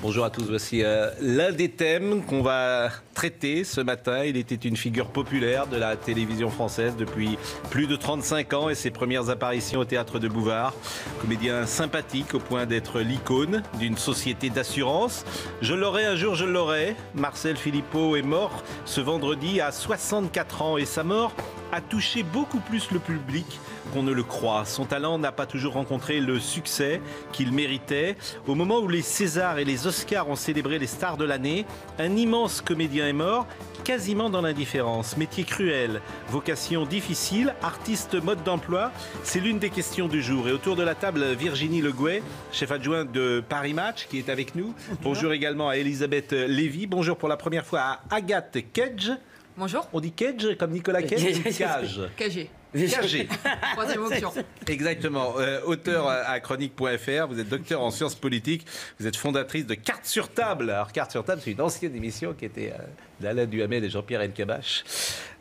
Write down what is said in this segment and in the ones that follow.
Bonjour à tous, voici l'un des thèmes qu'on va traiter ce matin. Il était une figure populaire de la télévision française depuis plus de 35 ans et ses premières apparitions au théâtre de Bouvard. Comédien sympathique au point d'être l'icône d'une société d'assurance. Je l'aurai un jour, je l'aurai. Marcel Philippot est mort ce vendredi à 64 ans et sa mort a touché beaucoup plus le public qu'on ne le croit. Son talent n'a pas toujours rencontré le succès qu'il méritait. Au moment où les Césars et les Oscars ont célébré les stars de l'année, un immense comédien est mort, quasiment dans l'indifférence. Métier cruel, vocation difficile, artiste mode d'emploi, c'est l'une des questions du jour. Et autour de la table, Virginie Legouet, chef adjoint de Paris Match, qui est avec nous. Bonjour également à Elisabeth Lévy. Bonjour pour la première fois à Agathe Kedge. Bonjour. On dit Kedge comme Nicolas Cage ou Cage? KG. KG. Troisième option. Exactement. Auteur à chronique.fr, vous êtes docteur en sciences politiques, vous êtes fondatrice de Cartes sur table. Alors Cartes sur table, c'est une ancienne émission qui était d'Alain Duhamel et Jean-Pierre Elkabbach.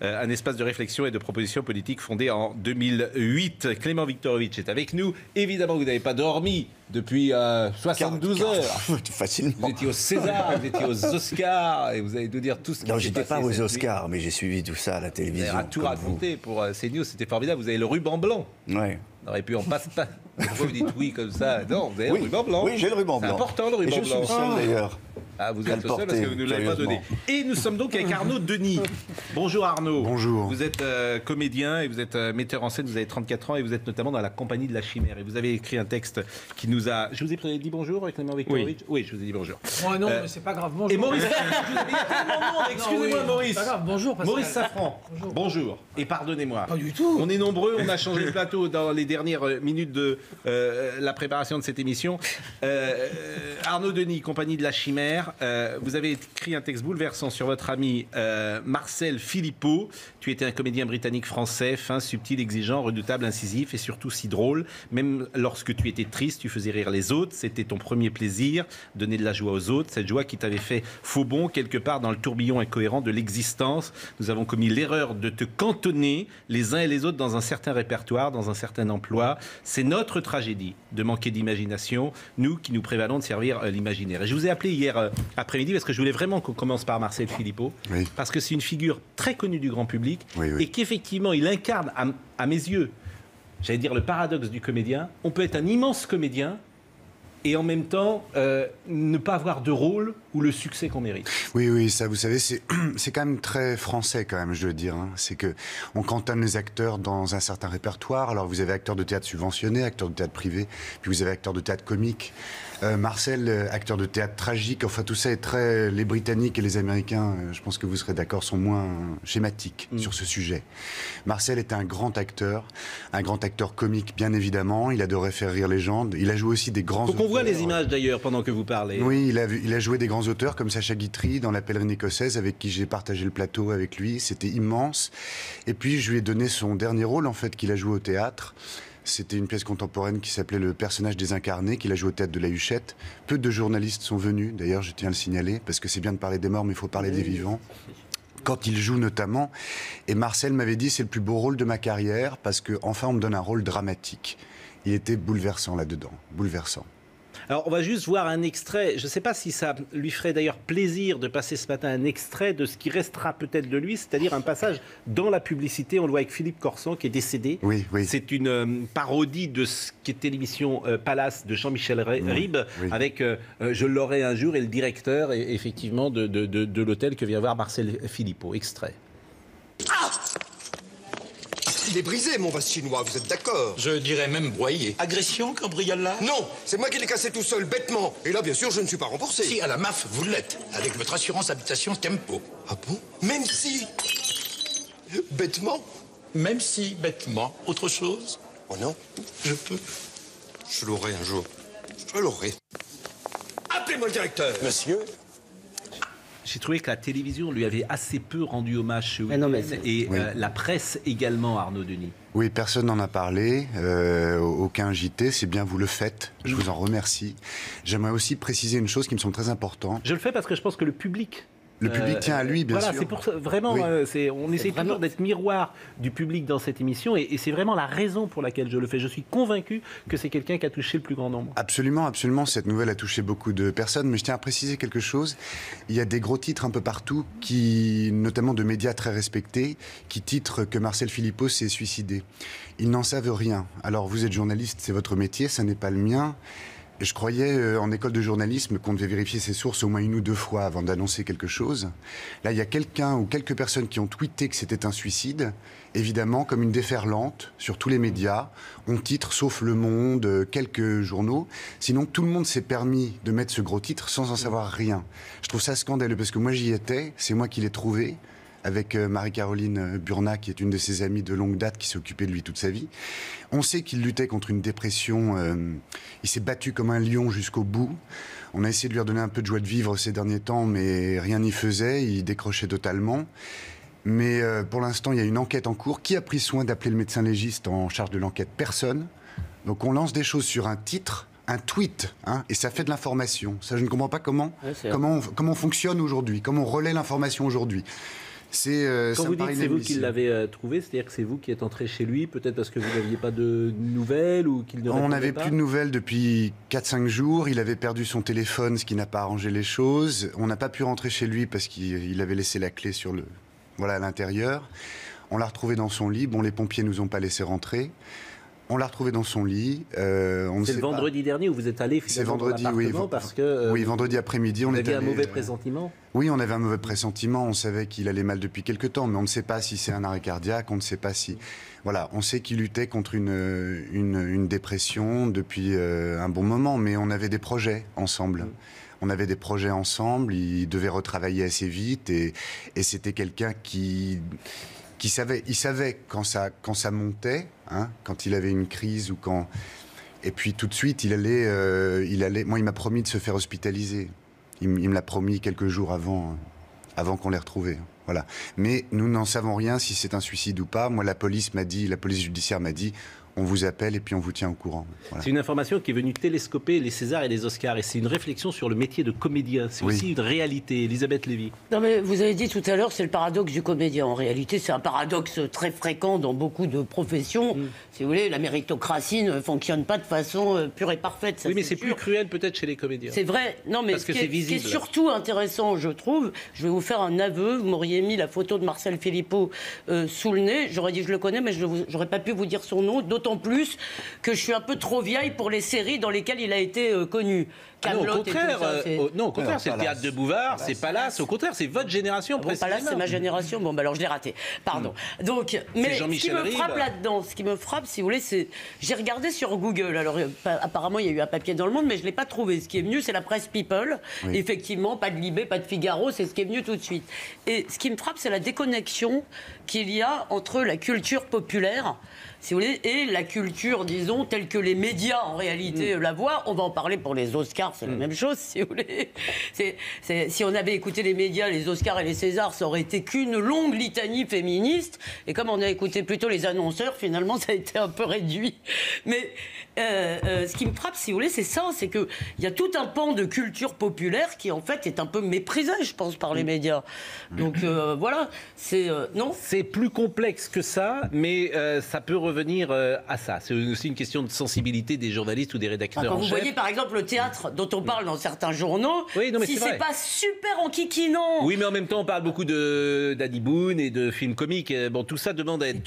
Un espace de réflexion et de propositions politiques fondé en 2008. Clément Viktorovitch est avec nous. Évidemment, vous n'avez pas dormi depuis 72 heures. Facilement. Vous étiez au César, vous étiez aux Oscars, et vous allez nous dire tout ce qui Non, s'est j'étais passé pas aux cette nuit. Oscars, mais j'ai suivi tout ça à la télévision. Vous avez tout comme raconté pour CNews, c'était formidable. Vous avez le ruban blanc. vous. Ouais. On aurait pu en passer pas. Pourquoi vous dites oui comme ça? Non, vous avez le ruban blanc. Oui, j'ai le ruban C'est blanc. important le Et ruban je suis blanc. le seul d'ailleurs. Ah, vous à êtes le le seul parce que vous ne l'avez pas donné. porter, Et nous sommes donc avec Arnaud Denis. Bonjour Arnaud. Bonjour. Vous êtes comédien et vous êtes metteur en scène, vous avez 34 ans et vous êtes notamment dans la compagnie de la Chimère. Et vous avez écrit un texte qui nous a... Je vous ai dit bonjour avec Clément Viktorovitch? Oui, je vous ai dit bonjour. Oh non, mais c'est pas grave. Bonjour. Et Maurice, excusez-moi Non, Maurice. c'est pas grave. Bonjour, Pascal. Maurice Safran. Bonjour. Bonjour. Et pardonnez-moi. Pas du tout. On est nombreux, on a changé le plateau dans les dernières minutes de la préparation de cette émission. Arnaud Denis, compagnie de la Chimère, vous avez écrit un texte bouleversant sur votre ami Marcel Philippot. Tu étais un comédien britannique-français, fin, subtil, exigeant, redoutable, incisif et surtout si drôle. Même lorsque tu étais triste, tu faisais rire les autres. C'était ton premier plaisir, donner de la joie aux autres. Cette joie qui t'avait fait faux bond quelque part dans le tourbillon incohérent de l'existence. Nous avons commis l'erreur de te cantonner les uns et les autres dans un certain répertoire, dans un certain emploi. C'est notre tragédie de manquer d'imagination, nous qui nous prévalons de servir l'imaginaire. Et je vous ai appelé hier après-midi parce que je voulais vraiment qu'on commence par Marcel Philippot, Oui. parce que c'est une figure très connue du grand public, Oui, oui. et qu'effectivement il incarne à mes yeux, j'allais dire le paradoxe du comédien. On peut être un immense comédien et en même temps ne pas avoir de rôle ou le succès qu'on mérite. Oui, ça, vous savez, c'est quand même très français, quand même, je veux dire. Hein. C'est que on cantonne les acteurs dans un certain répertoire. Alors, vous avez acteurs de théâtre subventionnés, acteurs de théâtre privé, puis vous avez acteurs de théâtre comique. Marcel, acteur de théâtre tragique. Enfin, tout ça est très... Les Britanniques et les Américains, je pense que vous serez d'accord, sont moins schématiques sur ce sujet. Marcel est un grand acteur comique, bien évidemment. Il adorait faire rire les gens. Il a joué aussi des grands Faut qu'on voit auteurs. les images d'ailleurs pendant que vous parlez. Oui, il a joué des grands auteurs comme Sacha Guitry dans La Pèlerine écossaise, avec qui j'ai partagé le plateau avec lui. C'était immense. Et puis, je lui ai donné son dernier rôle, en fait, qu'il a joué au théâtre. C'était une pièce contemporaine qui s'appelait Le personnage désincarné, qu'il a joué au théâtre de la Huchette. Peu de journalistes sont venus, d'ailleurs, je tiens à le signaler, parce que c'est bien de parler des morts, mais il faut parler des vivants. Quand il joue notamment, et Marcel m'avait dit c'est le plus beau rôle de ma carrière, parce que enfin on me donne un rôle dramatique. Il était bouleversant là-dedans, bouleversant. Alors, on va juste voir un extrait. Je ne sais pas si ça lui ferait d'ailleurs plaisir de passer ce matin un extrait de ce qui restera peut-être de lui, c'est-à-dire un passage dans la publicité. On le voit avec Philippe Corsan qui est décédé. Oui. C'est une parodie de ce qu'était l'émission Palace de Jean-Michel Ribes, oui. avec Je l'aurai un jour et le directeur, effectivement, de l'hôtel que vient voir Marcel Philippot. Extrait. Il est brisé, mon vase chinois, vous êtes d'accord? Je dirais même broyé. Agression, cambriolage? Non, c'est moi qui l'ai cassé tout seul, bêtement. Et là, bien sûr, je ne suis pas remboursé. Si, à la MAF, vous l'êtes, avec votre assurance habitation Tempo. Ah bon? Même si... Bêtement? Même si, bêtement, autre chose, Oh non, je peux. je l'aurai un jour. Je l'aurai. Appelez-moi le directeur. Monsieur? J'ai trouvé que la télévision lui avait assez peu rendu hommage ce week-end. non, mais Et Oui. la presse également, Arnaud Denis. Oui, personne n'en a parlé, aucun JT, c'est bien, vous le faites, je vous en remercie. J'aimerais aussi préciser une chose qui me semble très importante. Je le fais parce que je pense que le public Le public tient à lui, bien voilà, sûr. c'est pour ça, vraiment, Oui. On essaie toujours d'être miroir du public dans cette émission, et c'est vraiment la raison pour laquelle je le fais. Je suis convaincu que c'est quelqu'un qui a touché le plus grand nombre. Absolument, absolument. Cette nouvelle a touché beaucoup de personnes, mais je tiens à préciser quelque chose. Il y a des gros titres un peu partout, notamment de médias très respectés, qui titrent que Marcel Philippot s'est suicidé. Ils n'en savent rien. Alors vous êtes journaliste, c'est votre métier, ça n'est pas le mien. Je croyais en école de journalisme qu'on devait vérifier ses sources au moins 1 ou 2 fois avant d'annoncer quelque chose. Là, il y a quelqu'un ou quelques personnes qui ont tweeté que c'était un suicide. Évidemment, comme une déferlante sur tous les médias. On titre, sauf Le Monde, quelques journaux. Sinon, tout le monde s'est permis de mettre ce gros titre sans en savoir rien. Je trouve ça scandaleux parce que moi, j'y étais. C'est moi qui l'ai trouvé, avec Marie-Caroline Burnat, qui est une de ses amies de longue date, qui s'est occupée de lui toute sa vie. On sait qu'il luttait contre une dépression. Il s'est battu comme un lion jusqu'au bout. On a essayé de lui redonner un peu de joie de vivre ces derniers temps, mais rien n'y faisait. Il décrochait totalement. Mais pour l'instant, il y a une enquête en cours. Qui a pris soin d'appeler le médecin légiste en charge de l'enquête? Personne. Donc on lance des choses sur un titre, un tweet, hein, et ça fait de l'information. Ça, je ne comprends pas comment on fonctionne aujourd'hui, comment on relaie l'information aujourd'hui. Quand vous dites c'est vous qui l'avez trouvé, c'est-à-dire que c'est vous qui êtes entré chez lui, peut-être parce que vous n'aviez pas de nouvelles ou qu'il ne répondait pas? On n'avait plus de nouvelles depuis 4-5 jours. Il avait perdu son téléphone, ce qui n'a pas arrangé les choses. On n'a pas pu rentrer chez lui parce qu'il avait laissé la clé à l'intérieur. On l'a retrouvé dans son lit. Bon, les pompiers nous ont pas laissé rentrer. On l'a retrouvé dans son lit. C'est le vendredi dernier où vous êtes allé finalement dans l'appartement parce que oui, vendredi après-midi, on avait un mauvais pressentiment. Oui, on avait un mauvais pressentiment. On savait qu'il allait mal depuis quelque temps, mais on ne sait pas si c'est un arrêt cardiaque. On ne sait pas si. Voilà, on sait qu'il luttait contre une dépression depuis un bon moment, mais on avait des projets ensemble. On avait des projets ensemble. Il devait retravailler assez vite et c'était quelqu'un qui savait, il savait quand ça montait, hein, quand il avait une crise ou quand. Et puis tout de suite, il allait. Moi, il m'a promis de se faire hospitaliser. Il me l'a promis quelques jours avant qu'on l'ait retrouvé. Voilà. Mais nous n'en savons rien si c'est un suicide ou pas. Moi, la police judiciaire m'a dit. On vous appelle et puis on vous tient au courant. Voilà. C'est une information qui est venue télescoper les Césars et les Oscars. Et c'est une réflexion sur le métier de comédien. C'est aussi une réalité. Elisabeth Lévy. Non mais vous avez dit tout à l'heure, c'est le paradoxe du comédien. En réalité, c'est un paradoxe très fréquent dans beaucoup de professions. Si vous voulez, la méritocratie ne fonctionne pas de façon pure et parfaite. Ça, oui, mais c'est plus cruel peut-être chez les comédiens. C'est vrai. Non, mais parce que c'est visible. Ce qui est surtout intéressant, je trouve, je vais vous faire un aveu. Vous m'auriez mis la photo de Marcel Philippot sous le nez. J'aurais dit je le connais, mais j'aurais pas pu vous dire son nom. D'autant plus que je suis un peu trop vieille pour les séries dans lesquelles il a été connu. Non, au contraire, c'est le théâtre de Bouvard, c'est Palace. Au contraire, c'est votre génération précisément. Palace, c'est ma génération. Bon, alors je l'ai raté. Pardon. Donc, mais ce qui me frappe là-dedans, ce qui me frappe, si vous voulez, c'est j'ai regardé sur Google. Alors apparemment, il y a eu un papier dans Le Monde, mais je l'ai pas trouvé. Ce qui est venu, c'est la presse People. Oui. Effectivement, pas de Libé, pas de Figaro, c'est ce qui est venu tout de suite. Et ce qui me frappe, c'est la déconnexion qu'il y a entre la culture populaire, si vous voulez, et la culture, disons, telle que les médias en réalité la voient. On va en parler pour les Oscars, c'est la même chose, si vous voulez. Si on avait écouté les médias, les Oscars et les Césars, ça aurait été qu'une longue litanie féministe. Et comme on a écouté plutôt les annonceurs, finalement, ça a été un peu réduit. Mais ce qui me frappe, si vous voulez, c'est ça, c'est qu'il y a tout un pan de culture populaire qui, en fait, est un peu méprisé, je pense, par les médias. Donc, voilà, non ? C'est plus complexe que ça, mais ça peut revenir à ça. C'est aussi une question de sensibilité des journalistes ou des rédacteurs quand en vous chef. Voyez, par exemple, le théâtre dont on parle dans certains journaux, si c'est pas super enquiquinant... Oui, mais en même temps, on parle beaucoup d'Annie Boone et de films comiques. Bon, tout ça demande à être...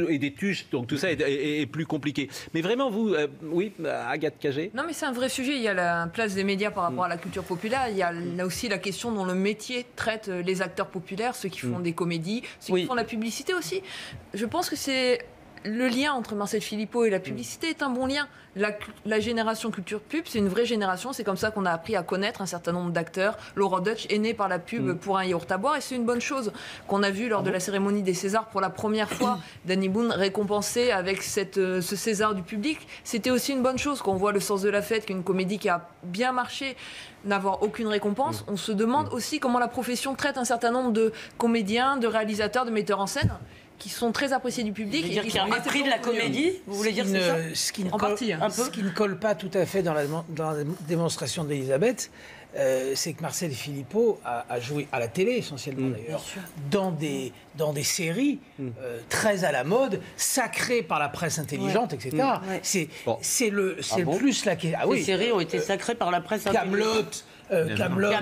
Et des tuches, donc tout ça est plus compliqué. Mais vraiment, vous... oui, Agathe Cagé. Non, mais c'est un vrai sujet. Il y a la place des médias par rapport à la culture populaire. Il y a là aussi la question dont le métier traite les acteurs populaires, ceux qui font des comédies, ceux qui font la publicité aussi. Je pense que c'est... Le lien entre Marcel Philippot et la publicité est un bon lien. La génération culture pub, c'est une vraie génération. C'est comme ça qu'on a appris à connaître un certain nombre d'acteurs. Laura Dutch est née par la pub pour un yaourt à boire et c'est une bonne chose qu'on a vu lors de la cérémonie des Césars pour la première fois. Danny Boone récompensé avec ce César du public. C'était aussi une bonne chose qu'on voit Le Sens de la fête, qu'une comédie qui a bien marché, n'avoir aucune récompense. On se demande aussi comment la profession traite un certain nombre de comédiens, de réalisateurs, de metteurs en scène qui sont très appréciés du public. Dire qu'il y a un mépris de la comédie, vous voulez dire c'est ça ? Ce qui ne colle pas tout à fait dans la démonstration d'Elisabeth, c'est que Marcel Philippot a joué à la télé essentiellement d'ailleurs, dans des séries très à la mode, sacrées par la presse intelligente, etc. C'est le plus la question. Les séries ont été sacrées par la presse intelligente. Camelot.